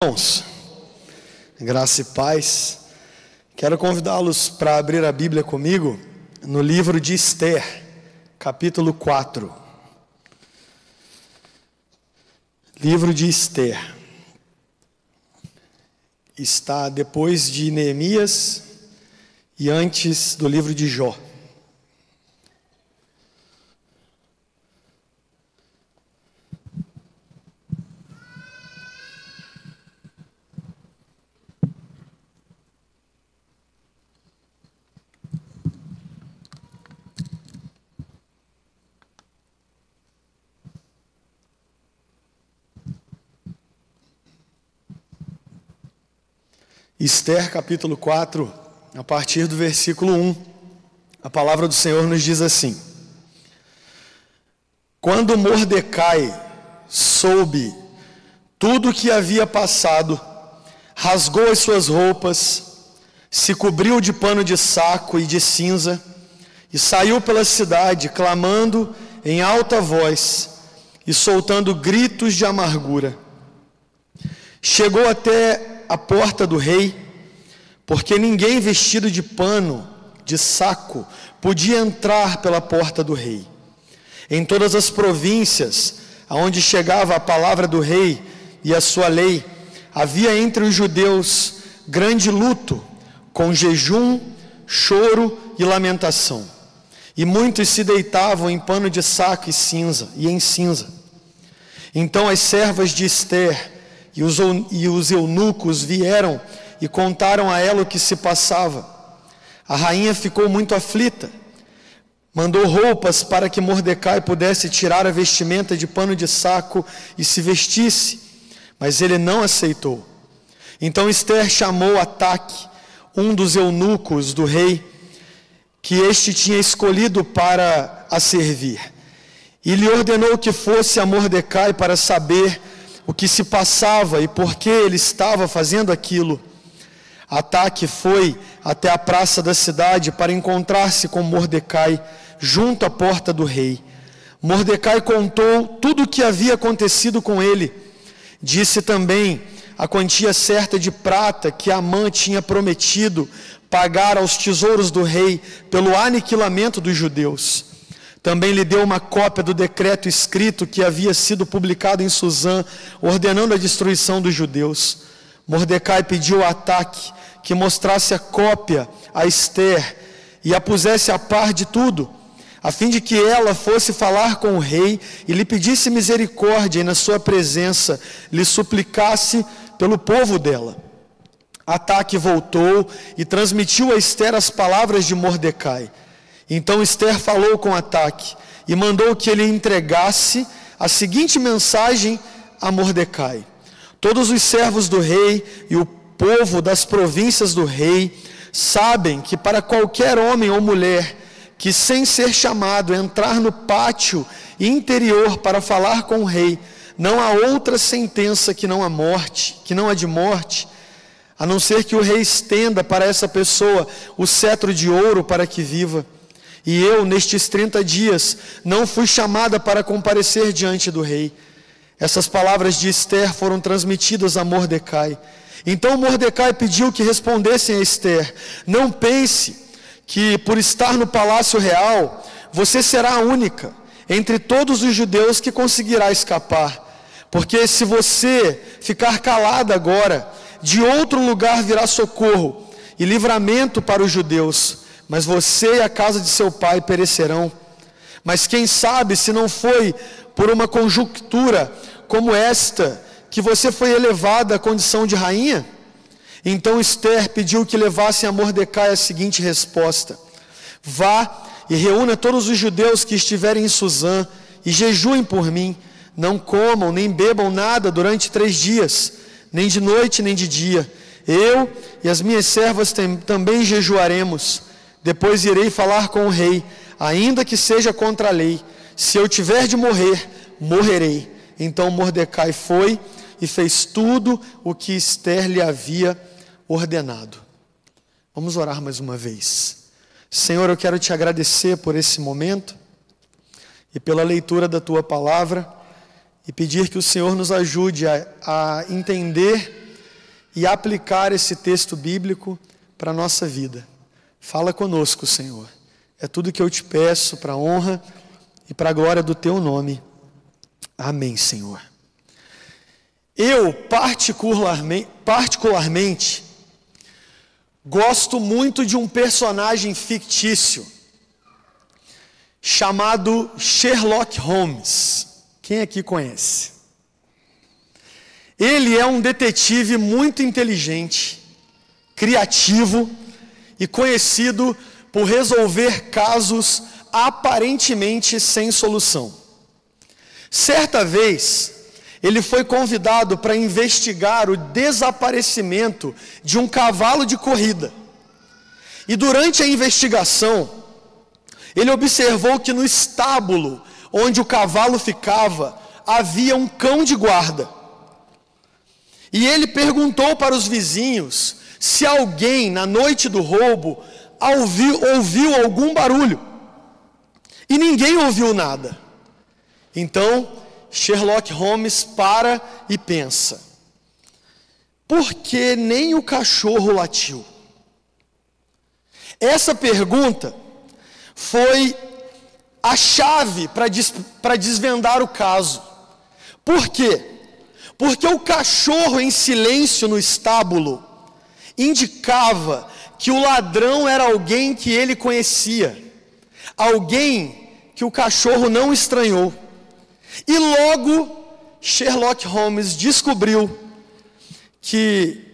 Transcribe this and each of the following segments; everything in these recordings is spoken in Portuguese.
Irmãos, graça e paz, quero convidá-los para abrir a Bíblia comigo no livro de Esther, capítulo 4. Livro de Esther. Está depois de Neemias e antes do livro de Jó. Esther capítulo 4, a partir do versículo 1, a palavra do Senhor nos diz assim: Quando Mordecai soube tudo o que havia passado, rasgou as suas roupas, se cobriu de pano de saco e de cinza, e saiu pela cidade, clamando em alta voz e soltando gritos de amargura. Chegou até a porta do rei, porque ninguém vestido de pano, de saco, podia entrar pela porta do rei. Em todas as províncias aonde chegava a palavra do rei e a sua lei, havia entre os judeus grande luto, com jejum, choro e lamentação. E muitos se deitavam em pano de saco e em cinza. Então as servas de Esther e os eunucos vieram e contaram a ela o que se passava. A rainha ficou muito aflita. Mandou roupas para que Mordecai pudesse tirar a vestimenta de pano de saco e se vestisse, mas ele não aceitou. Então Esther chamou Ataque, um dos eunucos do rei, que este tinha escolhido para a servir, e lhe ordenou que fosse a Mordecai para saber o que se passava e por que ele estava fazendo aquilo. Ataque foi até a praça da cidade para encontrar-se com Mordecai junto à porta do rei. Mordecai contou tudo o que havia acontecido com ele. Disse também a quantia certa de prata que Amã tinha prometido pagar aos tesouros do rei pelo aniquilamento dos judeus. Também lhe deu uma cópia do decreto escrito que havia sido publicado em Suzã, ordenando a destruição dos judeus. Mordecai pediu a Ataque que mostrasse a cópia a Esther e a pusesse a par de tudo, a fim de que ela fosse falar com o rei e lhe pedisse misericórdia e na sua presença lhe suplicasse pelo povo dela. Ataque voltou e transmitiu a Esther as palavras de Mordecai. Então Esther falou com Ataque e mandou que ele entregasse a seguinte mensagem a Mordecai: Todos os servos do rei e o povo das províncias do rei sabem que para qualquer homem ou mulher que sem ser chamado entrar no pátio interior para falar com o rei, não há outra sentença que não há de morte, a não ser que o rei estenda para essa pessoa o cetro de ouro para que viva. E eu, nestes 30 dias, não fui chamada para comparecer diante do rei. Essas palavras de Esther foram transmitidas a Mordecai. Então Mordecai pediu que respondessem a Esther: Não pense que, por estar no palácio real, você será a única entre todos os judeus que conseguirá escapar. Porque se você ficar calada agora, de outro lugar virá socorro e livramento para os judeus, mas você e a casa de seu pai perecerão. Mas quem sabe se não foi por uma conjuntura como esta que você foi elevada à condição de rainha? Então Esther pediu que levassem a Mordecai a seguinte resposta: Vá e reúna todos os judeus que estiverem em Suzã e jejuem por mim. Não comam nem bebam nada durante 3 dias, nem de noite nem de dia. Eu e as minhas servas também jejuaremos. Depois irei falar com o rei, ainda que seja contra a lei. Se eu tiver de morrer, morrerei. Então Mordecai foi e fez tudo o que Esther lhe havia ordenado. Vamos orar mais uma vez. Senhor, eu quero te agradecer por esse momento e pela leitura da tua palavra e pedir que o Senhor nos ajude a entender e aplicar esse texto bíblico para a nossa vida. Fala conosco, Senhor. É tudo que eu te peço para a honra e para a glória do teu nome. Amém, Senhor. Eu, particularmente, gosto muito de um personagem fictício chamado Sherlock Holmes. Quem aqui conhece? Ele é um detetive muito inteligente, criativo e conhecido por resolver casos aparentemente sem solução. Certa vez, ele foi convidado para investigar o desaparecimento de um cavalo de corrida. E durante a investigação, ele observou que no estábulo onde o cavalo ficava, havia um cão de guarda. E ele perguntou para os vizinhos se alguém, na noite do roubo, ouviu algum barulho. E ninguém ouviu nada. Então, Sherlock Holmes para e pensa: por que nem o cachorro latiu? Essa pergunta foi a chave para desvendar o caso. Por quê? Porque o cachorro em silêncio no estábulo indicava que o ladrão era alguém que ele conhecia, alguém que o cachorro não estranhou. E logo Sherlock Holmes descobriu que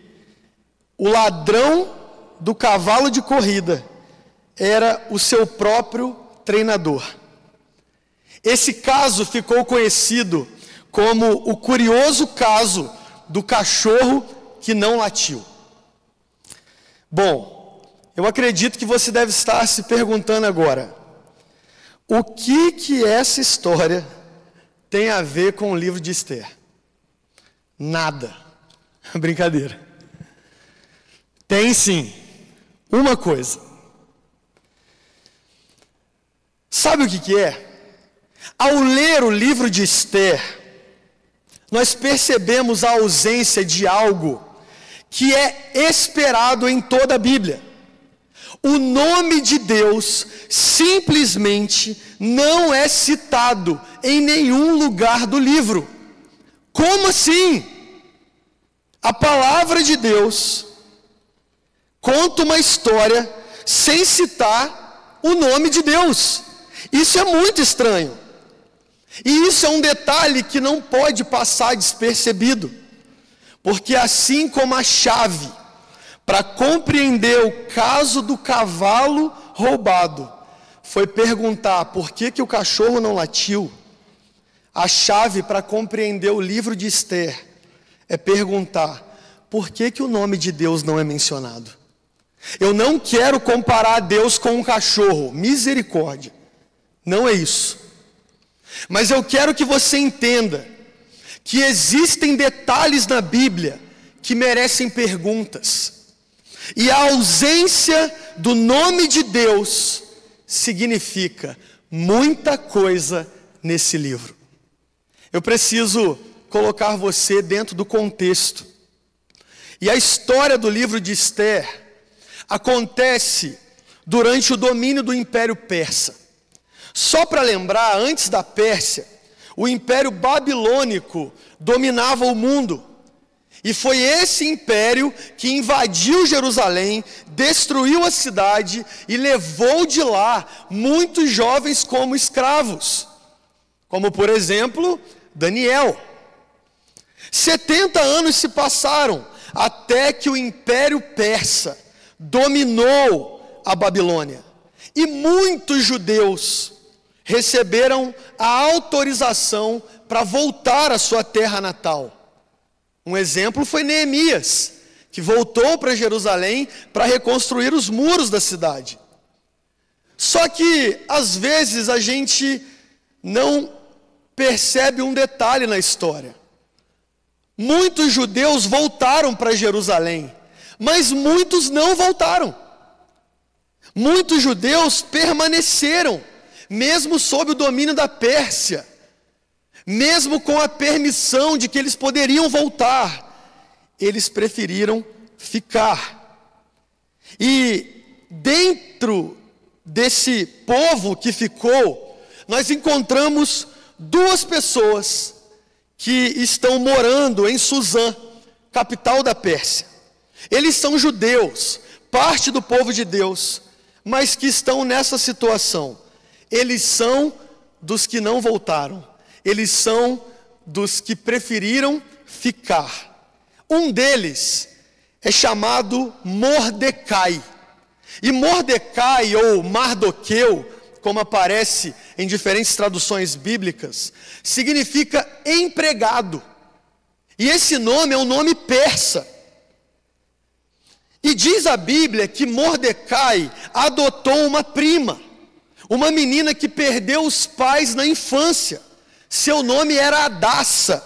o ladrão do cavalo de corrida era o seu próprio treinador. Esse caso ficou conhecido como o curioso caso do cachorro que não latiu. Bom, eu acredito que você deve estar se perguntando agora: o que essa história tem a ver com o livro de Esther? Nada. Brincadeira. Tem sim. Uma coisa. Sabe o que é? Ao ler o livro de Esther, nós percebemos a ausência de algo que é esperado em toda a Bíblia. O nome de Deus simplesmente não é citado em nenhum lugar do livro. Como assim? A palavra de Deus conta uma história sem citar o nome de Deus. Isso é muito estranho. E isso é um detalhe que não pode passar despercebido, porque assim como a chave para compreender o caso do cavalo roubado foi perguntar por que o cachorro não latiu, a chave para compreender o livro de Esther é perguntar por que o nome de Deus não é mencionado. Eu não quero comparar Deus com um cachorro, misericórdia, não é isso. Mas eu quero que você entenda que existem detalhes na Bíblia que merecem perguntas. E a ausência do nome de Deus significa muita coisa nesse livro. Eu preciso colocar você dentro do contexto. E a história do livro de Esther acontece durante o domínio do Império Persa. Só para lembrar, antes da Pérsia, o Império Babilônico dominava o mundo. E foi esse império que invadiu Jerusalém, destruiu a cidade e levou de lá muitos jovens como escravos. Como, por exemplo, Daniel. 70 anos se passaram até que o Império Persa dominou a Babilônia. E muitos judeus receberam a autorização para voltar à sua terra natal. Um exemplo foi Neemias, que voltou para Jerusalém para reconstruir os muros da cidade. Só que, às vezes, a gente não percebe um detalhe na história. Muitos judeus voltaram para Jerusalém, mas muitos não voltaram. Muitos judeus permaneceram, mesmo sob o domínio da Pérsia, mesmo com a permissão de que eles poderiam voltar, eles preferiram ficar. E dentro desse povo que ficou, nós encontramos duas pessoas que estão morando em Suzã, capital da Pérsia. Eles são judeus, parte do povo de Deus, mas que estão nessa situação. Eles são dos que não voltaram. Eles são dos que preferiram ficar. Um deles é chamado Mordecai. E Mordecai, ou Mardoqueu, como aparece em diferentes traduções bíblicas, significa empregado. E esse nome é um nome persa. E diz a Bíblia que Mordecai adotou uma prima, uma menina que perdeu os pais na infância. Seu nome era Hadassa,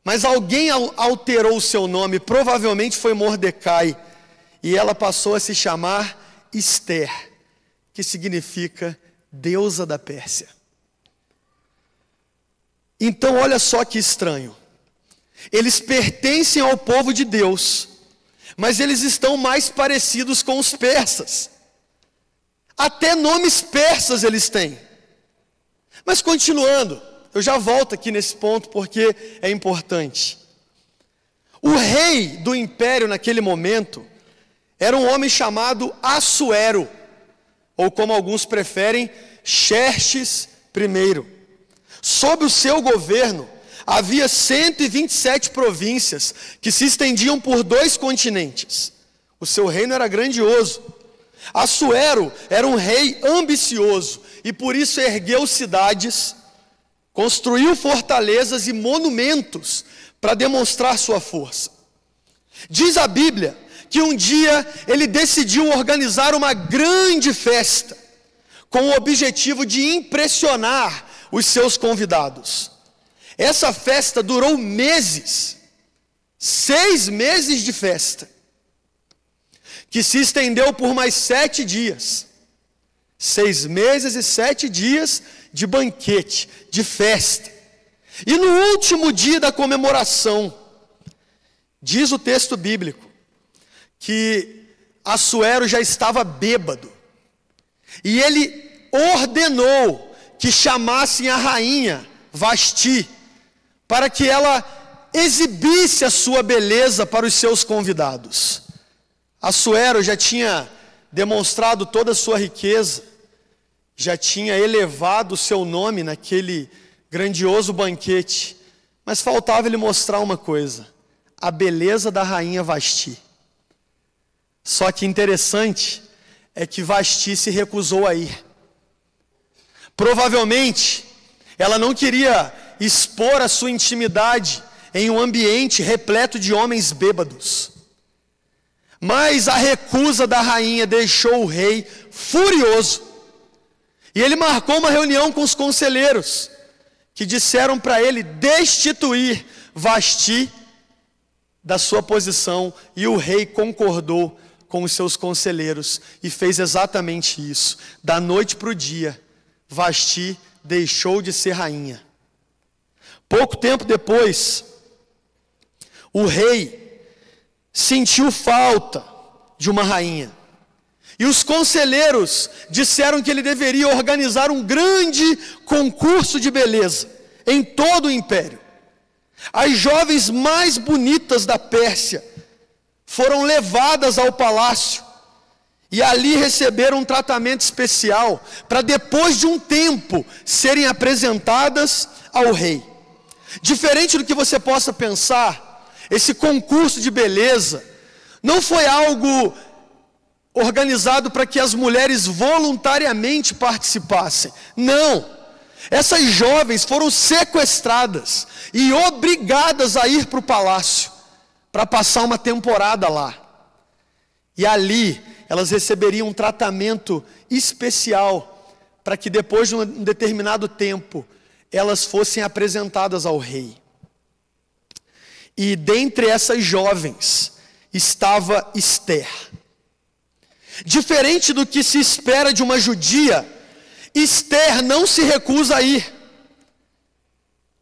mas alguém alterou o seu nome, provavelmente foi Mordecai, e ela passou a se chamar Esther, que significa deusa da Pérsia. Então olha só que estranho, eles pertencem ao povo de Deus, mas eles estão mais parecidos com os persas. Até nomes persas eles têm. Mas continuando, eu já volto aqui nesse ponto porque é importante. O rei do império naquele momento era um homem chamado Assuero, ou como alguns preferem, Xerxes I. Sob o seu governo, havia 127 províncias que se estendiam por 2 continentes. O seu reino era grandioso. Assuero era um rei ambicioso e por isso ergueu cidades, construiu fortalezas e monumentos para demonstrar sua força. Diz a Bíblia que um dia ele decidiu organizar uma grande festa com o objetivo de impressionar os seus convidados. Essa festa durou meses, 6 meses de festa, que se estendeu por mais 7 dias. 6 meses e 7 dias de banquete, de festa. E no último dia da comemoração, diz o texto bíblico, que Assuero já estava bêbado. E ele ordenou que chamassem a rainha Vasti, para que ela exibisse a sua beleza para os seus convidados. Assuero já tinha demonstrado toda a sua riqueza, já tinha elevado o seu nome naquele grandioso banquete, mas faltava ele mostrar uma coisa: a beleza da rainha Vasti. Só que interessante é que Vasti se recusou a ir. Provavelmente ela não queria expor a sua intimidade em um ambiente repleto de homens bêbados. Mas a recusa da rainha deixou o rei furioso. E ele marcou uma reunião com os conselheiros, que disseram para ele destituir Vasti da sua posição. E o rei concordou com os seus conselheiros e fez exatamente isso. Da noite para o dia, Vasti deixou de ser rainha. Pouco tempo depois, o rei sentiu falta de uma rainha. E os conselheiros disseram que ele deveria organizar um grande concurso de beleza em todo o império. As jovens mais bonitas da Pérsia foram levadas ao palácio e ali receberam um tratamento especial para depois de um tempo serem apresentadas ao rei. Diferente do que você possa pensar, esse concurso de beleza não foi algo organizado para que as mulheres voluntariamente participassem. Não, essas jovens foram sequestradas e obrigadas a ir para o palácio para passar uma temporada lá. E ali elas receberiam um tratamento especial para que depois de um determinado tempo elas fossem apresentadas ao rei. E dentre essas jovens estava Esther. Diferente do que se espera de uma judia, Esther não se recusa a ir.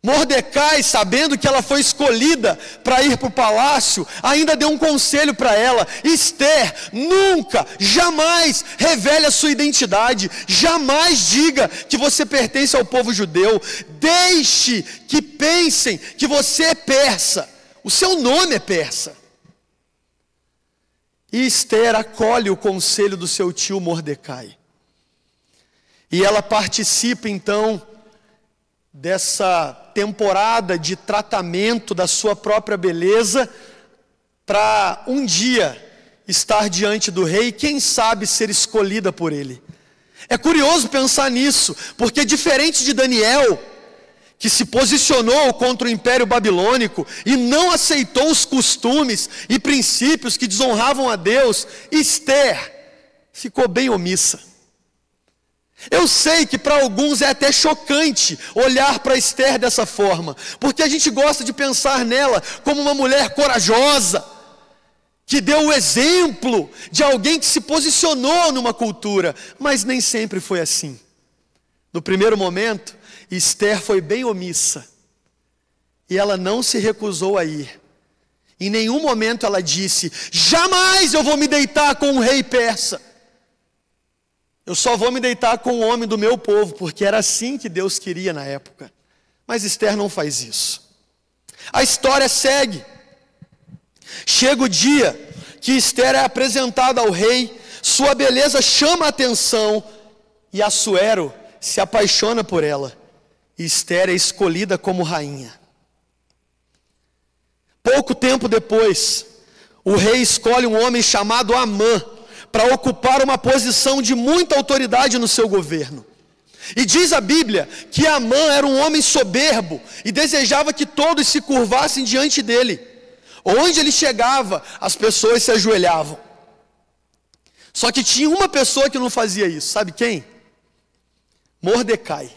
Mordecai, sabendo que ela foi escolhida para ir para o palácio, ainda deu um conselho para ela: Esther, nunca, jamais revele a sua identidade, jamais diga que você pertence ao povo judeu, deixe que pensem que você é persa, o seu nome é persa. E Esther acolhe o conselho do seu tio Mordecai, e ela participa então dessa temporada de tratamento da sua própria beleza, para um dia estar diante do rei, quem sabe ser escolhida por ele. É curioso pensar nisso, porque diferente de Daniel, que se posicionou contra o Império Babilônico e não aceitou os costumes e princípios que desonravam a Deus, Esther ficou bem omissa. Eu sei que para alguns é até chocante olhar para Esther dessa forma, porque a gente gosta de pensar nela como uma mulher corajosa, que deu o exemplo de alguém que se posicionou numa cultura, mas nem sempre foi assim. No primeiro momento, Esther foi bem omissa, e ela não se recusou a ir. Em nenhum momento ela disse: jamais eu vou me deitar com um rei persa. Eu só vou me deitar com o homem do meu povo, porque era assim que Deus queria na época. Mas Esther não faz isso. A história segue. Chega o dia que Esther é apresentada ao rei, sua beleza chama a atenção, e Assuero se apaixona por ela. E Esther é escolhida como rainha. Pouco tempo depois, o rei escolhe um homem chamado Amã, para ocupar uma posição de muita autoridade no seu governo. E diz a Bíblia que Amã era um homem soberbo e desejava que todos se curvassem diante dele. Onde ele chegava, as pessoas se ajoelhavam. Só que tinha uma pessoa que não fazia isso, sabe quem? Mordecai.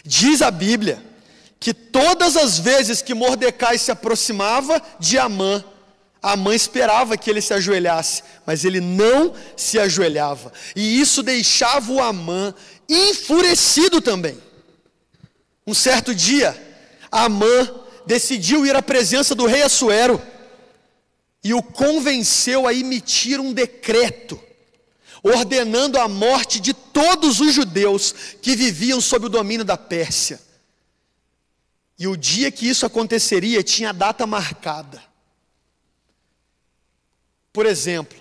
Diz a Bíblia que todas as vezes que Mordecai se aproximava de Amã, a mãe esperava que ele se ajoelhasse, mas ele não se ajoelhava. E isso deixava o Amã enfurecido também. Um certo dia, Amã decidiu ir à presença do rei Assuero e o convenceu a emitir um decreto, ordenando a morte de todos os judeus que viviam sob o domínio da Pérsia. E o dia que isso aconteceria tinha a data marcada. Por exemplo,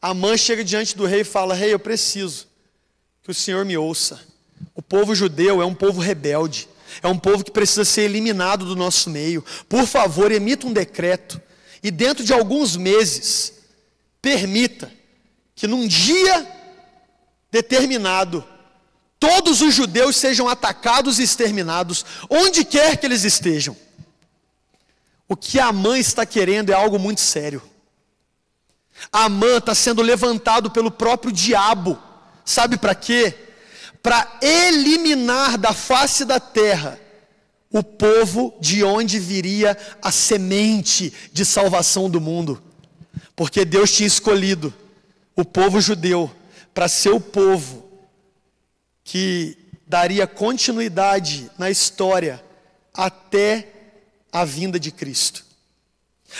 Amã chega diante do rei e fala: rei, eu preciso que o senhor me ouça. O povo judeu é um povo rebelde, é um povo que precisa ser eliminado do nosso meio. Por favor, emita um decreto, e dentro de alguns meses, permita que num dia determinado, todos os judeus sejam atacados e exterminados, onde quer que eles estejam. O que Amã está querendo é algo muito sério. Amã está sendo levantado pelo próprio diabo. Sabe para quê? Para eliminar da face da terra o povo de onde viria a semente de salvação do mundo. Porque Deus tinha escolhido o povo judeu para ser o povo que daria continuidade na história até a vinda de Cristo.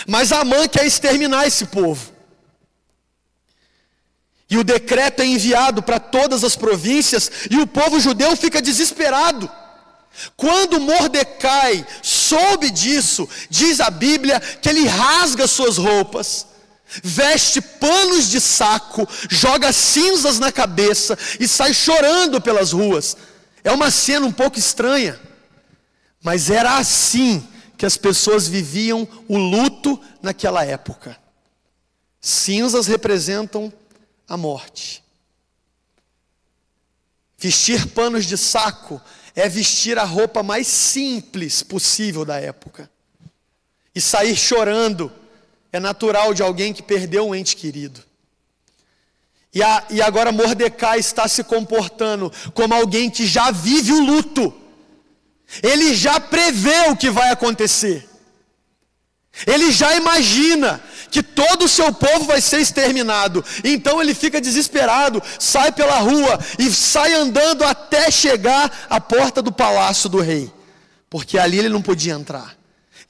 Mas Amã quer exterminar esse povo. E o decreto é enviado para todas as províncias, e o povo judeu fica desesperado. Quando Mordecai soube disso, diz a Bíblia que ele rasga suas roupas, veste panos de saco, joga cinzas na cabeça e sai chorando pelas ruas. É uma cena um pouco estranha, mas era assim que as pessoas viviam o luto naquela época. Cinzas representam a morte. Vestir panos de saco é vestir a roupa mais simples possível da época. E sair chorando é natural de alguém que perdeu um ente querido. E agora Mordecai está se comportando como alguém que já vive o luto. Ele já prevê o que vai acontecer. Ele já imagina que todo o seu povo vai ser exterminado. Então ele fica desesperado, sai pela rua e sai andando até chegar à porta do palácio do rei, porque ali ele não podia entrar.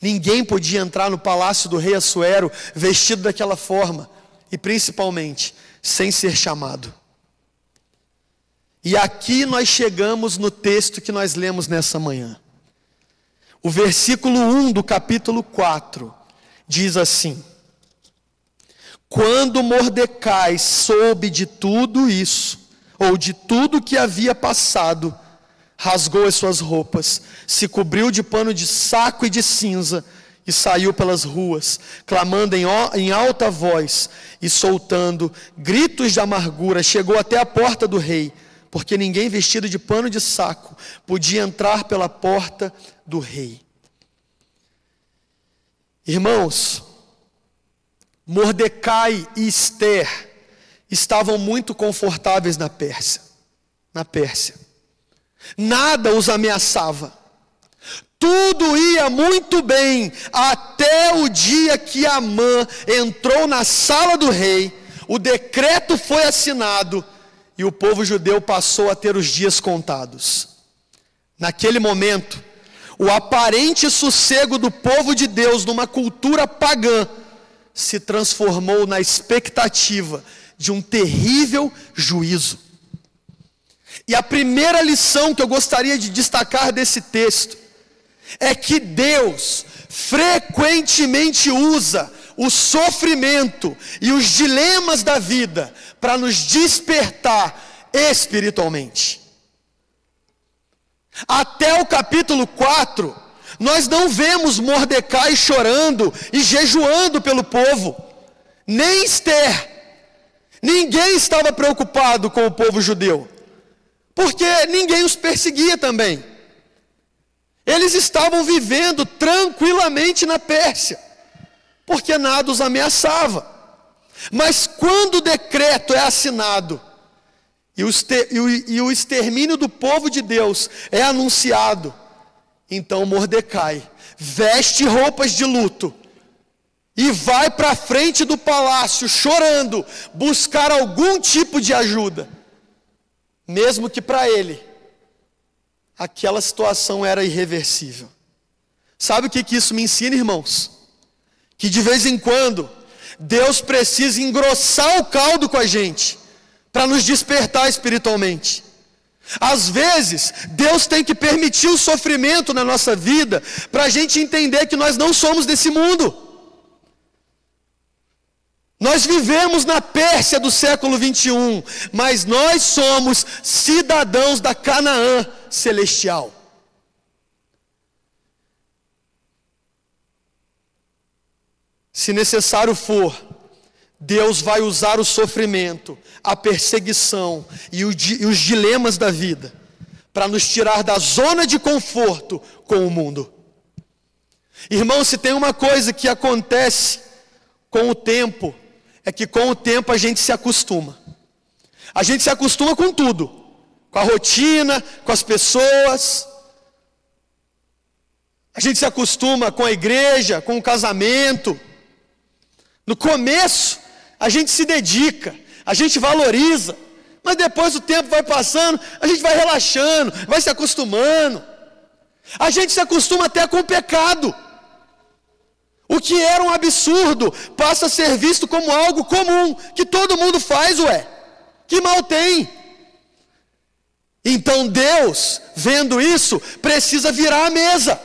Ninguém podia entrar no palácio do rei Assuero vestido daquela forma, e principalmente sem ser chamado. E aqui nós chegamos no texto que nós lemos nessa manhã. O versículo 1 do capítulo 4 diz assim: quando Mordecai soube de tudo isso, ou de tudo que havia passado, rasgou as suas roupas, se cobriu de pano de saco e de cinza, e saiu pelas ruas, clamando em alta voz e soltando gritos de amargura. Chegou até a porta do rei, porque ninguém vestido de pano de saco podia entrar pela porta do rei. Irmãos, Mordecai e Ester estavam muito confortáveis na Pérsia. Nada os ameaçava. Tudo ia muito bem, até o dia que Amã entrou na sala do rei, o decreto foi assinado e o povo judeu passou a ter os dias contados. Naquele momento, o aparente sossego do povo de Deus numa cultura pagã se transformou na expectativa de um terrível juízo. E a primeira lição que eu gostaria de destacar desse texto é que Deus frequentemente usa o sofrimento e os dilemas da vida para nos despertar espiritualmente. Até o capítulo 4, nós não vemos Mordecai chorando e jejuando pelo povo, nem Ester. Ninguém estava preocupado com o povo judeu, porque ninguém os perseguia também. Eles estavam vivendo tranquilamente na Pérsia, porque nada os ameaçava. Mas quando o decreto é assinado e o extermínio do povo de Deus é anunciado, então Mordecai veste roupas de luto e vai para a frente do palácio chorando, buscar algum tipo de ajuda, mesmo que para ele aquela situação era irreversível. Sabe o que isso me ensina, irmãos? Que de vez em quando Deus precisa engrossar o caldo com a gente para nos despertar espiritualmente. Às vezes Deus tem que permitir o sofrimento na nossa vida para a gente entender que nós não somos desse mundo. Nós vivemos na Pérsia do século 21, mas nós somos cidadãos da Canaã celestial. Se necessário for, Deus vai usar o sofrimento, a perseguição e os dilemas da vida para nos tirar da zona de conforto com o mundo. Irmão, se tem uma coisa que acontece com o tempo, é que com o tempo a gente se acostuma. A gente se acostuma com tudo, com a rotina, com as pessoas. A gente se acostuma com a igreja, com o casamento. No começo, a gente se dedica, a gente valoriza, mas depois o tempo vai passando, a gente vai relaxando, vai se acostumando. A gente se acostuma até com o pecado. O que era um absurdo passa a ser visto como algo comum, que todo mundo faz, que mal tem. Então Deus, vendo isso, precisa virar a mesa,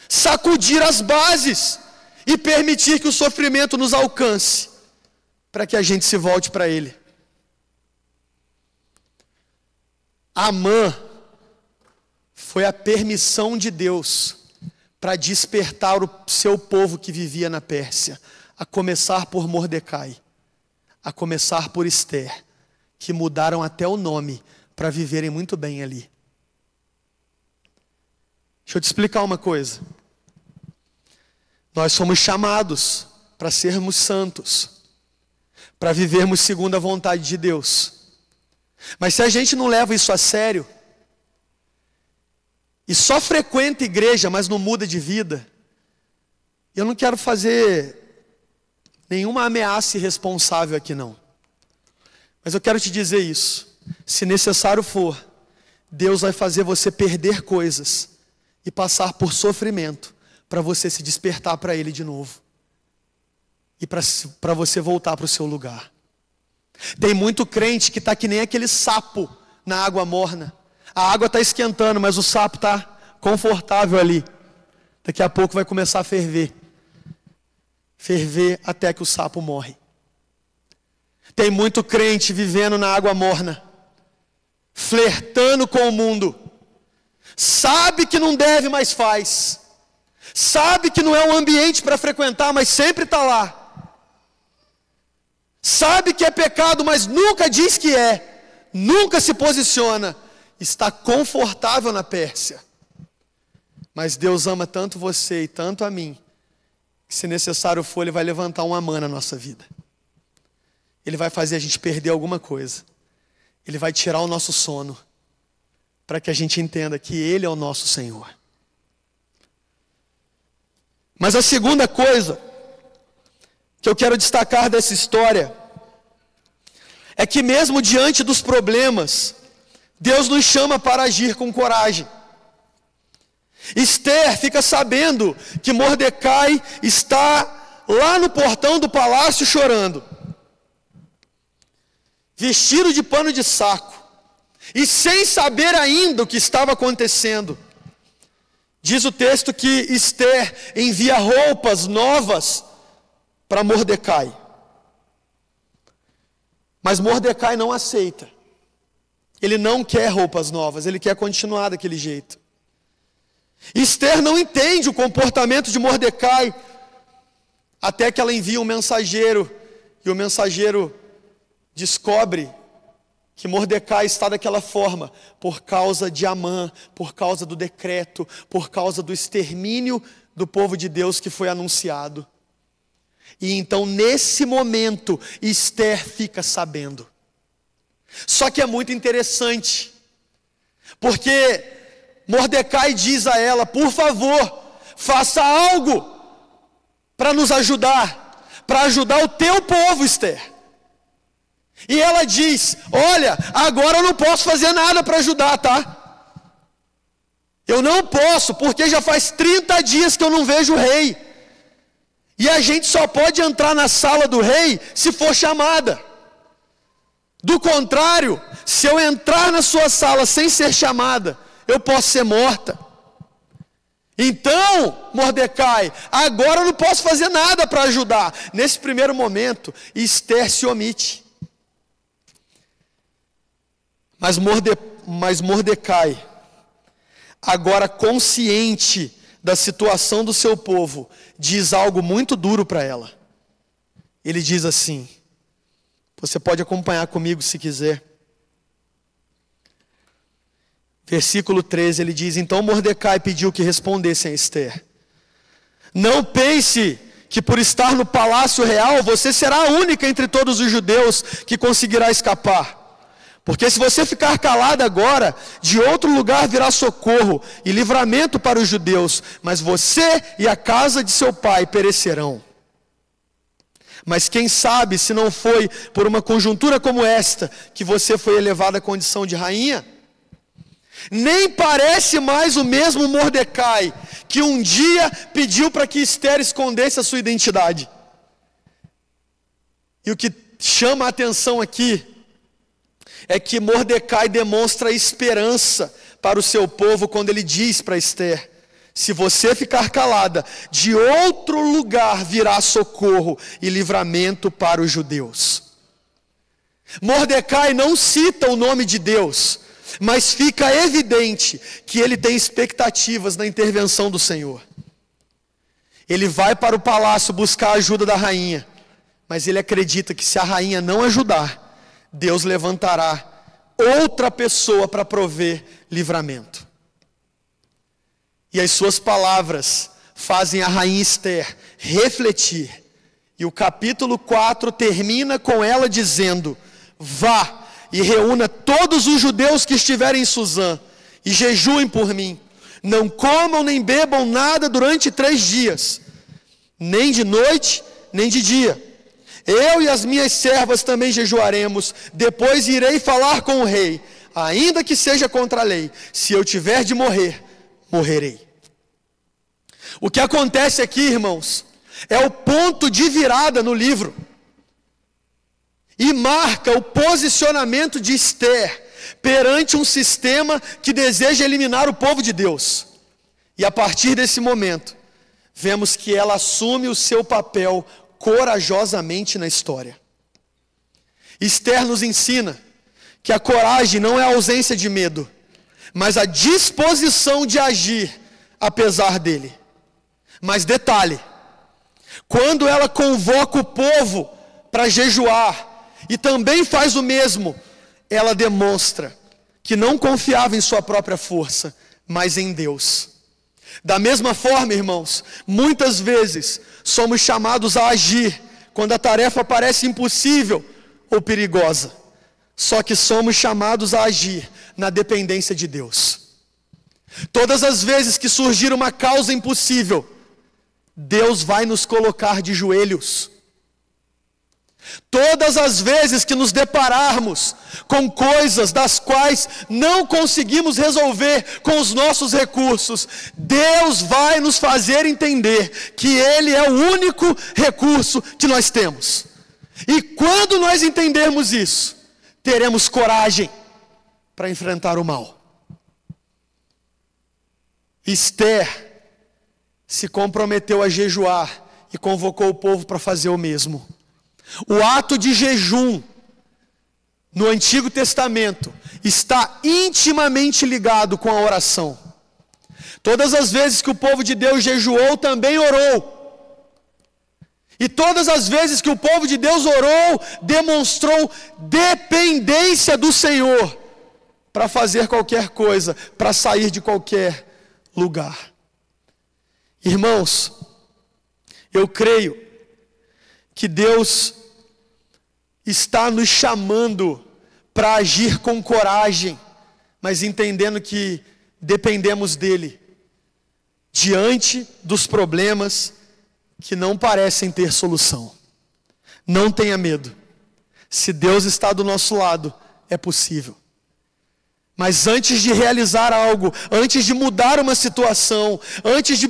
sacudir as bases e permitir que o sofrimento nos alcance, para que a gente se volte para Ele. Amã foi a permissão de Deus para despertar o seu povo que vivia na Pérsia, a começar por Mordecai, a começar por Ester, que mudaram até o nome para viverem muito bem ali. Deixa eu te explicar uma coisa. Nós somos chamados para sermos santos, para vivermos segundo a vontade de Deus. Mas se a gente não leva isso a sério, e só frequenta igreja, mas não muda de vida, eu não quero fazer nenhuma ameaça irresponsável aqui não. Mas eu quero te dizer isso. Se necessário for, Deus vai fazer você perder coisas e passar por sofrimento para você se despertar para Ele de novo e para você voltar para o seu lugar. Tem muito crente que está que nem aquele sapo na água morna. A água está esquentando, mas o sapo está confortável ali. Daqui a pouco vai começar a ferver. Ferver até que o sapo morre. Tem muito crente vivendo na água morna, flertando com o mundo. Sabe que não deve, mas faz. Sabe que não é um ambiente para frequentar, mas sempre está lá. Sabe que é pecado, mas nunca diz que é. Nunca se posiciona. Está confortável na Pérsia. Mas Deus ama tanto você e tanto a mim, que se necessário for, Ele vai levantar um Amã na nossa vida. Ele vai fazer a gente perder alguma coisa. Ele vai tirar o nosso sono, para que a gente entenda que Ele é o nosso Senhor. Mas a segunda coisa que eu quero destacar dessa história é que mesmo diante dos problemas, Deus nos chama para agir com coragem. Esther fica sabendo que Mordecai está lá no portão do palácio chorando, vestido de pano de saco, e sem saber ainda o que estava acontecendo. Diz o texto que Esther envia roupas novas para Mordecai. Mas Mordecai não aceita. Ele não quer roupas novas, ele quer continuar daquele jeito. Esther não entende o comportamento de Mordecai, até que ela envia um mensageiro, e o mensageiro descobre que Mordecai está daquela forma por causa de Amã, por causa do decreto, por causa do extermínio do povo de Deus que foi anunciado. E então nesse momento Esther fica sabendo. Só que é muito interessante, porque Mordecai diz a ela: por favor, faça algo para nos ajudar, para ajudar o teu povo, Esther. E ela diz: olha, agora eu não posso fazer nada para ajudar, tá? Eu não posso, porque já faz 30 dias que eu não vejo o rei. E a gente só pode entrar na sala do rei se for chamada. Do contrário, se eu entrar na sua sala sem ser chamada, eu posso ser morta. Então, Mordecai, agora eu não posso fazer nada para ajudar. Nesse primeiro momento, Esther se omite. Mas Mordecai, agora consciente da situação do seu povo, diz algo muito duro para ela. Ele diz assim, você pode acompanhar comigo se quiser. Versículo 13, ele diz: então Mordecai pediu que respondessem a Esther: não pense que por estar no palácio real, você será a única entre todos os judeus que conseguirá escapar. Porque se você ficar calada agora, de outro lugar virá socorro e livramento para os judeus, mas você e a casa de seu pai perecerão. Mas quem sabe se não foi por uma conjuntura como esta, que você foi elevada à condição de rainha? Nem parece mais o mesmo Mordecai, que um dia pediu para que Esther escondesse a sua identidade. E o que chama a atenção aqui, é que Mordecai demonstra esperança para o seu povo quando ele diz para Esther: se você ficar calada, de outro lugar virá socorro e livramento para os judeus. Mordecai não cita o nome de Deus, mas fica evidente que ele tem expectativas na intervenção do Senhor. Ele vai para o palácio buscar a ajuda da rainha, mas ele acredita que se a rainha não ajudar, Deus levantará outra pessoa para prover livramento. E as suas palavras fazem a rainha Esther refletir. E o capítulo 4 termina com ela dizendo: vá e reúna todos os judeus que estiverem em Suzã e jejuem por mim. Não comam nem bebam nada durante 3 dias, nem de noite, nem de dia. Eu e as minhas servas também jejuaremos. Depois irei falar com o rei, ainda que seja contra a lei. Se eu tiver de morrer, morrerei. O que acontece aqui, irmãos, é o ponto de virada no livro. E marca o posicionamento de Esther perante um sistema que deseja eliminar o povo de Deus. E a partir desse momento, vemos que ela assume o seu papel corajosamente na história. Esther nos ensina que a coragem não é a ausência de medo, mas a disposição de agir apesar dele. Mas detalhe, quando ela convoca o povo para jejuar, e também faz o mesmo, ela demonstra que não confiava em sua própria força, mas em Deus. Da mesma forma, irmãos, muitas vezes somos chamados a agir quando a tarefa parece impossível ou perigosa. Só que somos chamados a agir na dependência de Deus. Todas as vezes que surgir uma causa impossível, Deus vai nos colocar de joelhos. Todas as vezes que nos depararmos com coisas das quais não conseguimos resolver com os nossos recursos, Deus vai nos fazer entender que Ele é o único recurso que nós temos. E quando nós entendermos isso, teremos coragem para enfrentar o mal. Esther se comprometeu a jejuar e convocou o povo para fazer o mesmo. O ato de jejum no Antigo Testamento está intimamente ligado com a oração. Todas as vezes que o povo de Deus jejuou, também orou. E todas as vezes que o povo de Deus orou, demonstrou dependência do Senhor para fazer qualquer coisa, para sair de qualquer lugar. Irmãos, eu creio que Deus está nos chamando para agir com coragem, mas entendendo que dependemos dEle, diante dos problemas que não parecem ter solução. Não tenha medo, se Deus está do nosso lado, é possível. Mas antes de realizar algo, antes de mudar uma situação, antes de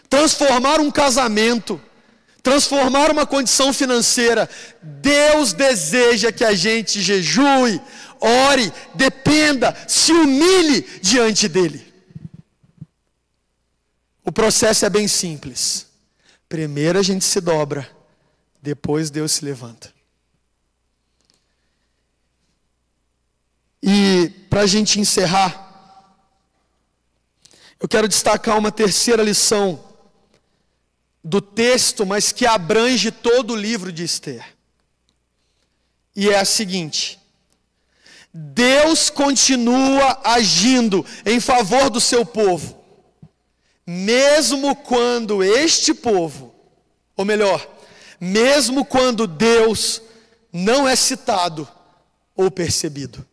transformar um casamento, transformar uma condição financeira, Deus deseja que a gente jejue, ore, dependa, se humilhe diante dEle. O processo é bem simples. Primeiro a gente se dobra, depois Deus se levanta. E para a gente encerrar, eu quero destacar uma terceira lição do texto, mas que abrange todo o livro de Esther. E é a seguinte: Deus continua agindo em favor do seu povo, mesmo quando este povo, ou melhor, mesmo quando Deus não é citado ou percebido.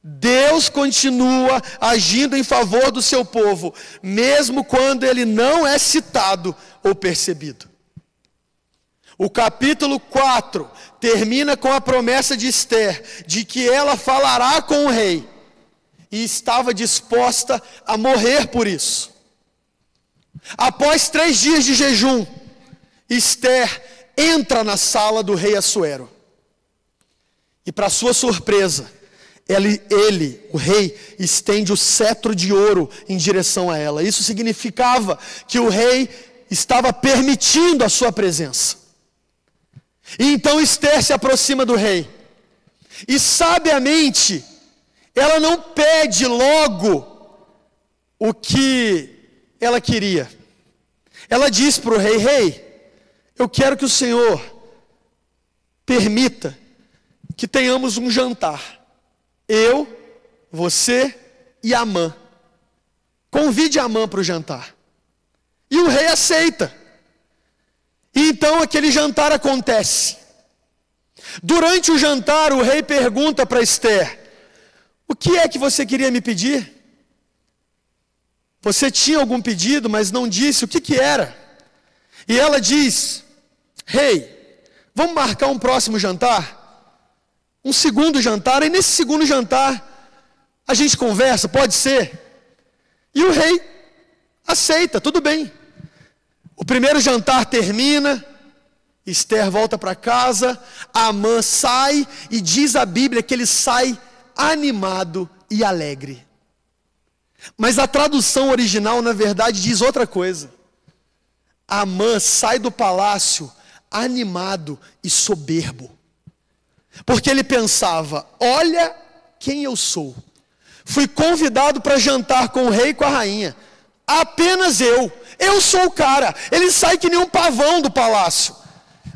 Deus continua agindo em favor do seu povo, mesmo quando ele não é citado ou percebido. O capítulo 4 termina com a promessa de Esther, de que ela falará com o rei, e estava disposta a morrer por isso. Após 3 dias de jejum, Esther entra na sala do rei Assuero. E para sua surpresa, o rei, estende o cetro de ouro em direção a ela. Isso significava que o rei estava permitindo a sua presença. E então Esther se aproxima do rei. E sabiamente, ela não pede logo o que ela queria. Ela diz para o rei: rei, eu quero que o Senhor permita que tenhamos um jantar. Eu, você e Amã. Convide Amã para o jantar. E o rei aceita. E então aquele jantar acontece. Durante o jantar, o rei pergunta para Esther: o que é que você queria me pedir? Você tinha algum pedido, mas não disse o que era. E ela diz: rei, vamos marcar um próximo jantar? Um segundo jantar, e nesse segundo jantar a gente conversa, pode ser? E o rei aceita, tudo bem. O primeiro jantar termina, Esther volta para casa, Amã sai, e diz a Bíblia que ele sai animado e alegre. Mas a tradução original, na verdade, diz outra coisa. Amã sai do palácio animado e soberbo, porque ele pensava: olha quem eu sou, fui convidado para jantar com o rei e com a rainha, apenas eu sou o cara. Ele sai que nem um pavão do palácio,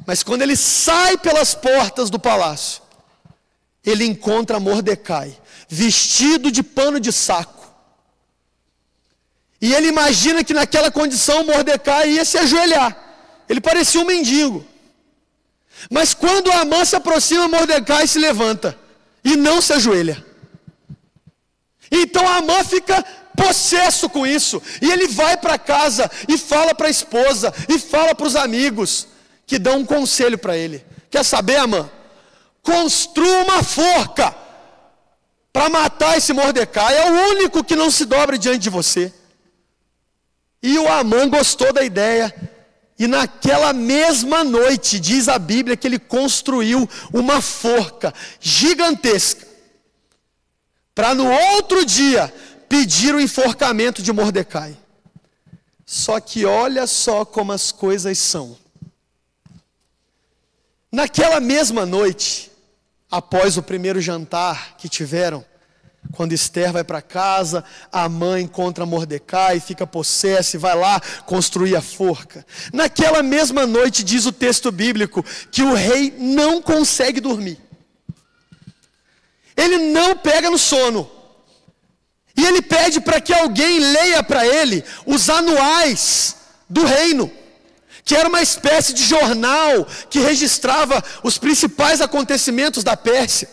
mas quando ele sai pelas portas do palácio, ele encontra Mordecai, vestido de pano de saco, e ele imagina que naquela condição Mordecai ia se ajoelhar. Ele parecia um mendigo. Mas quando Amã se aproxima, Mordecai se levanta e não se ajoelha. Então Amã fica possesso com isso, e ele vai para casa e fala para a esposa e fala para os amigos, que dão um conselho para ele. Quer saber, Amã? Construa uma forca para matar esse Mordecai, é o único que não se dobra diante de você. E o Amã gostou da ideia, e naquela mesma noite, diz a Bíblia, que ele construiu uma forca gigantesca, para no outro dia pedir o enforcamento de Mordecai. Só que olha só como as coisas são. Naquela mesma noite, após o primeiro jantar que tiveram, quando Esther vai para casa, a mãe encontra Mordecai, fica possessa e vai lá construir a forca. Naquela mesma noite, diz o texto bíblico, que o rei não consegue dormir. Ele não pega no sono. E ele pede para que alguém leia para ele os anuais do reino, que era uma espécie de jornal que registrava os principais acontecimentos da Pérsia.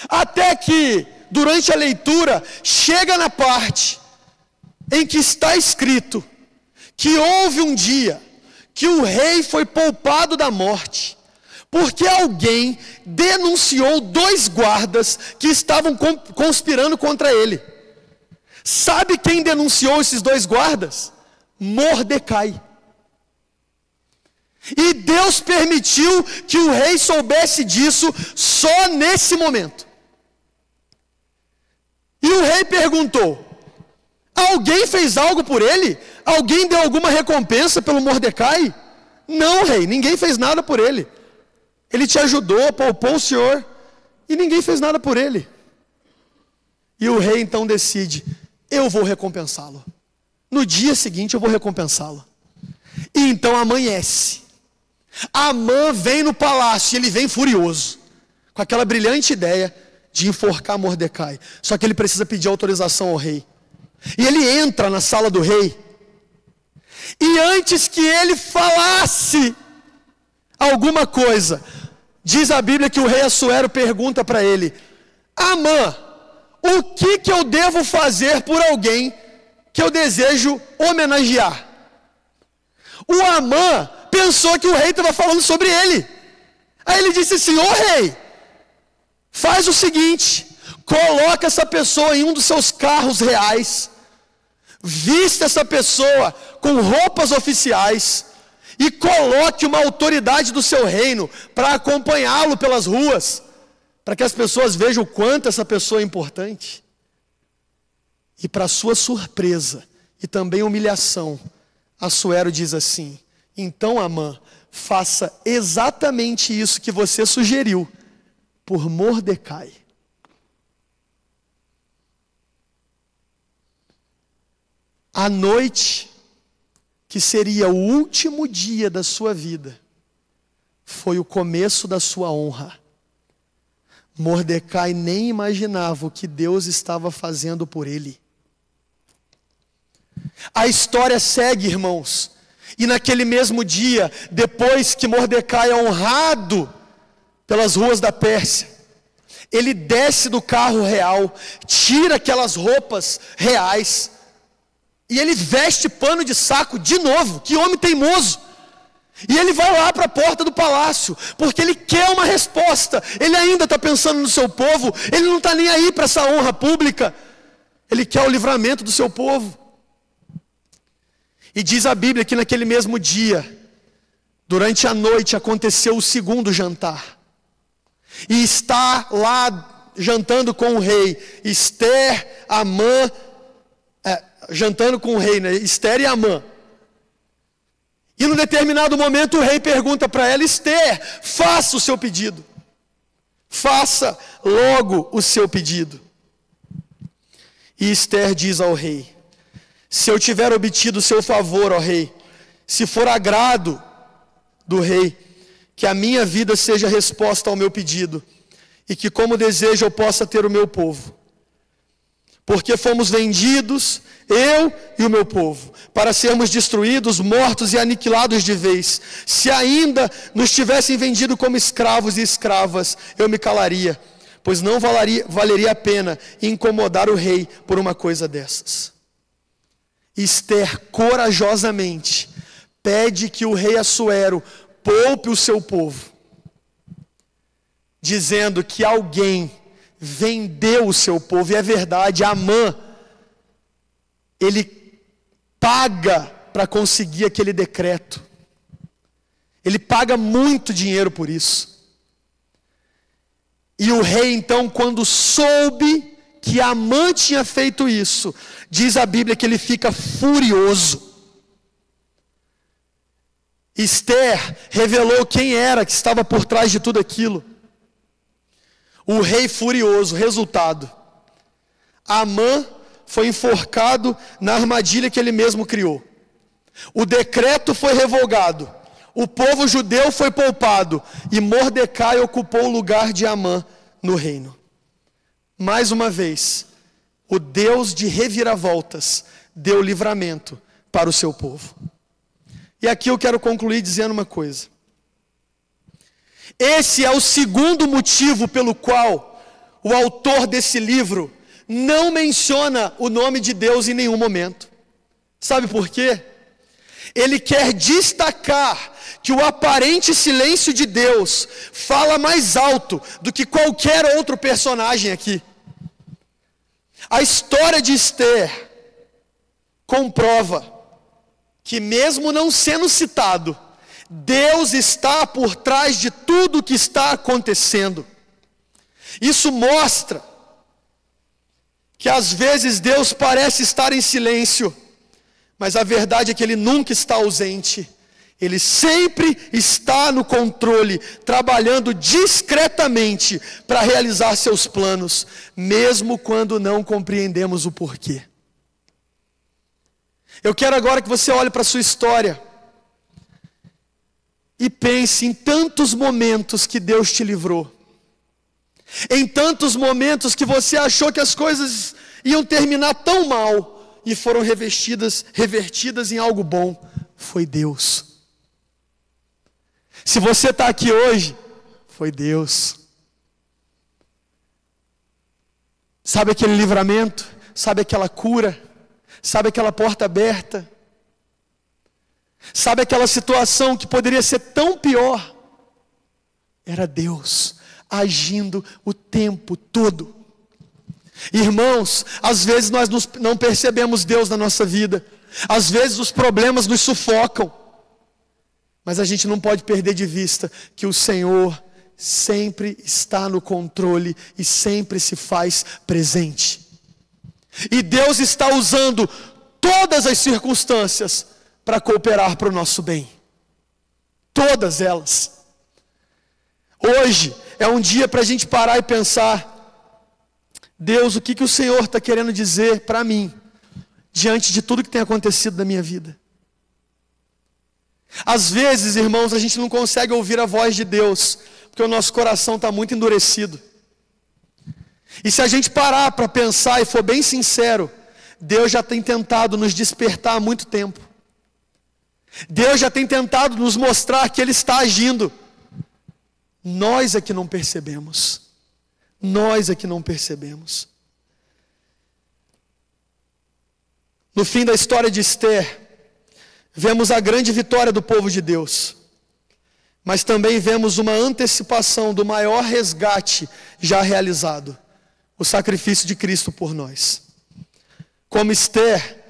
Até que, durante a leitura, chega na parte em que está escrito que houve um dia que o rei foi poupado da morte, porque alguém denunciou 2 guardas que estavam conspirando contra ele. Sabe quem denunciou esses 2 guardas? Mordecai. E Deus permitiu que o rei soubesse disso só nesse momento. E o rei perguntou: alguém fez algo por ele? Alguém deu alguma recompensa pelo Mordecai? Não, rei, ninguém fez nada por ele. Ele te ajudou, poupou o senhor, e ninguém fez nada por ele. E o rei então decide: eu vou recompensá-lo. No dia seguinte eu vou recompensá-lo. E então amanhece. Amã vem no palácio, e ele vem furioso, com aquela brilhante ideia de enforcar Mordecai. Só que ele precisa pedir autorização ao rei. E ele entra na sala do rei, e antes que ele falasse alguma coisa, diz a Bíblia que o rei Assuero pergunta para ele: Amã, o que eu devo fazer por alguém que eu desejo homenagear? O Amã pensou que o rei estava falando sobre ele. Aí ele disse assim: ô rei, faz o seguinte, coloca essa pessoa em um dos seus carros reais, viste essa pessoa com roupas oficiais, e coloque uma autoridade do seu reino para acompanhá-lo pelas ruas, para que as pessoas vejam o quanto essa pessoa é importante. E para sua surpresa e também humilhação, Assuero diz assim: então, Amã, faça exatamente isso que você sugeriu por Mordecai. A noite, que seria o último dia da sua vida, foi o começo da sua honra. Mordecai nem imaginava o que Deus estava fazendo por ele. A história segue, irmãos, e naquele mesmo dia, depois que Mordecai é honrado pelas ruas da Pérsia, ele desce do carro real, tira aquelas roupas reais, e ele veste pano de saco de novo. Que homem teimoso! E ele vai lá para a porta do palácio, porque ele quer uma resposta. Ele ainda está pensando no seu povo, ele não está nem aí para essa honra pública, ele quer o livramento do seu povo. E diz a Bíblia que naquele mesmo dia, durante a noite, aconteceu o segundo jantar. E está lá jantando com o rei, Esther, Amã, jantando com o rei, né? Esther e Amã. E num determinado momento o rei pergunta para ela: Esther, faça o seu pedido. Faça logo o seu pedido. E Esther diz ao rei: se eu tiver obtido o seu favor, ó rei, se for agrado do rei, que a minha vida seja resposta ao meu pedido, e que como desejo eu possa ter o meu povo. Porque fomos vendidos, eu e o meu povo, para sermos destruídos, mortos e aniquilados de vez. Se ainda nos tivessem vendido como escravos e escravas, eu me calaria, pois não valeria a pena incomodar o rei por uma coisa dessas. Esther corajosamente pede que o rei Assuero poupe o seu povo, dizendo que alguém vendeu o seu povo. E é verdade, Amã, ele paga para conseguir aquele decreto. Ele paga muito dinheiro por isso. E o rei então, quando soube que Amã tinha feito isso, diz a Bíblia que ele fica furioso. Esther revelou quem era que estava por trás de tudo aquilo. O rei furioso, resultado: Amã foi enforcado na armadilha que ele mesmo criou. O decreto foi revogado. O povo judeu foi poupado. E Mordecai ocupou o lugar de Amã no reino. Mais uma vez, o Deus de reviravoltas deu livramento para o seu povo. E aqui eu quero concluir dizendo uma coisa. Esse é o segundo motivo pelo qual o autor desse livro não menciona o nome de Deus em nenhum momento. Sabe por quê? Ele quer destacar que o aparente silêncio de Deus fala mais alto do que qualquer outro personagem aqui. A história de Esther comprova que, mesmo não sendo citado, Deus está por trás de tudo o que está acontecendo. Isso mostra que às vezes Deus parece estar em silêncio, mas a verdade é que Ele nunca está ausente. Ele sempre está no controle, trabalhando discretamente para realizar seus planos, mesmo quando não compreendemos o porquê. Eu quero agora que você olhe para a sua história e pense em tantos momentos que Deus te livrou. Em tantos momentos que você achou que as coisas iam terminar tão mal e foram revertidas em algo bom. Foi Deus. Se você está aqui hoje, foi Deus. Sabe aquele livramento? Sabe aquela cura? Sabe aquela porta aberta? Sabe aquela situação que poderia ser tão pior? Era Deus agindo o tempo todo. Irmãos, às vezes nós não percebemos Deus na nossa vida. Às vezes os problemas nos sufocam. Mas a gente não pode perder de vista que o Senhor sempre está no controle e sempre se faz presente. E Deus está usando todas as circunstâncias para cooperar para o nosso bem. Todas elas. Hoje é um dia para a gente parar e pensar: Deus, o que o Senhor está querendo dizer para mim, diante de tudo que tem acontecido na minha vida? Às vezes, irmãos, a gente não consegue ouvir a voz de Deus, porque o nosso coração está muito endurecido. E se a gente parar para pensar e for bem sincero, Deus já tem tentado nos despertar há muito tempo. Deus já tem tentado nos mostrar que Ele está agindo. Nós é que não percebemos. Nós é que não percebemos. No fim da história de Esther, vemos a grande vitória do povo de Deus. Mas também vemos uma antecipação do maior resgate já realizado. O sacrifício de Cristo por nós. Como Esther,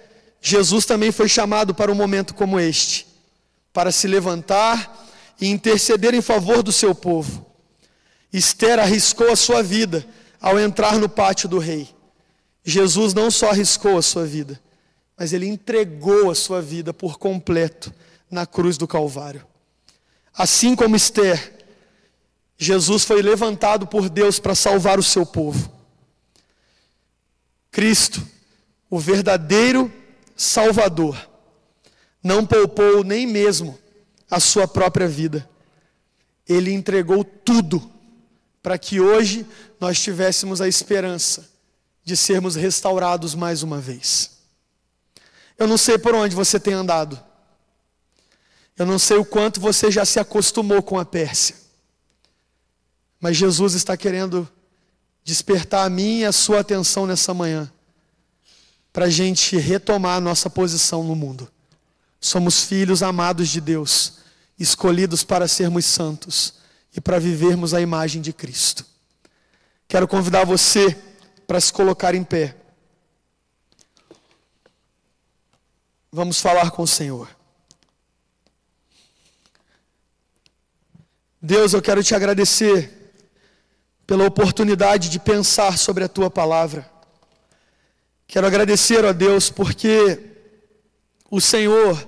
Jesus também foi chamado para um momento como este, para se levantar e interceder em favor do seu povo. Esther arriscou a sua vida ao entrar no pátio do rei. Jesus não só arriscou a sua vida, mas ele entregou a sua vida por completo na cruz do Calvário. Assim como Esther, Jesus foi levantado por Deus para salvar o seu povo. Cristo, o verdadeiro Salvador, não poupou nem mesmo a sua própria vida. Ele entregou tudo para que hoje nós tivéssemos a esperança de sermos restaurados mais uma vez. Eu não sei por onde você tem andado. Eu não sei o quanto você já se acostumou com a Pérsia. Mas Jesus está querendo despertar a minha e a sua atenção nessa manhã, para a gente retomar a nossa posição no mundo. Somos filhos amados de Deus, escolhidos para sermos santos e para vivermos a imagem de Cristo. Quero convidar você para se colocar em pé. Vamos falar com o Senhor. Deus, eu quero te agradecer pela oportunidade de pensar sobre a Tua Palavra. Quero agradecer, ó Deus, porque o Senhor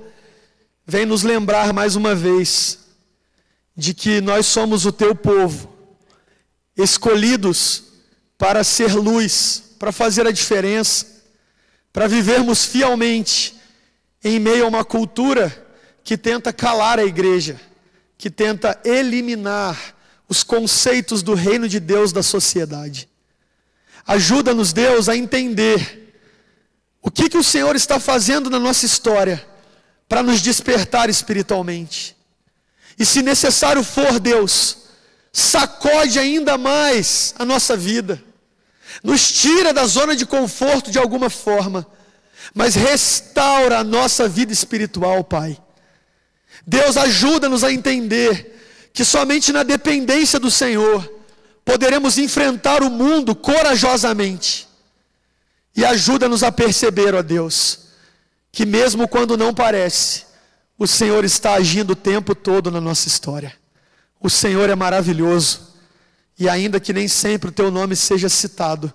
vem nos lembrar mais uma vez de que nós somos o Teu povo, escolhidos para ser luz, para fazer a diferença, para vivermos fielmente em meio a uma cultura que tenta calar a igreja, que tenta eliminar os conceitos do reino de Deus da sociedade. Ajuda-nos, Deus, a entender o que o Senhor está fazendo na nossa história para nos despertar espiritualmente. E se necessário for, Deus, sacode ainda mais a nossa vida. Nos tira da zona de conforto de alguma forma, mas restaura a nossa vida espiritual, Pai. Deus, ajuda-nos a entender que somente na dependência do Senhor poderemos enfrentar o mundo corajosamente. E ajuda-nos a perceber, ó Deus, que mesmo quando não parece, o Senhor está agindo o tempo todo na nossa história. O Senhor é maravilhoso, e ainda que nem sempre o Teu nome seja citado,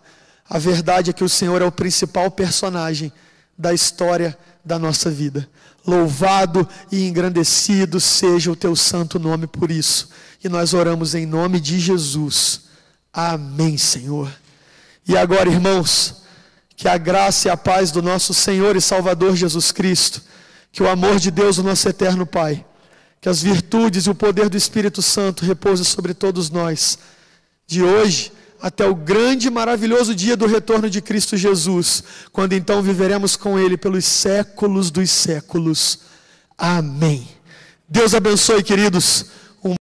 a verdade é que o Senhor é o principal personagem da história da nossa vida. Louvado e engrandecido seja o Teu santo nome por isso. E nós oramos em nome de Jesus. Amém, Senhor. E agora, irmãos, que a graça e a paz do nosso Senhor e Salvador Jesus Cristo, que o amor de Deus, o nosso eterno Pai, que as virtudes e o poder do Espírito Santo repousem sobre todos nós, de hoje até o grande e maravilhoso dia do retorno de Cristo Jesus, quando então viveremos com Ele pelos séculos dos séculos. Amém. Deus abençoe, queridos.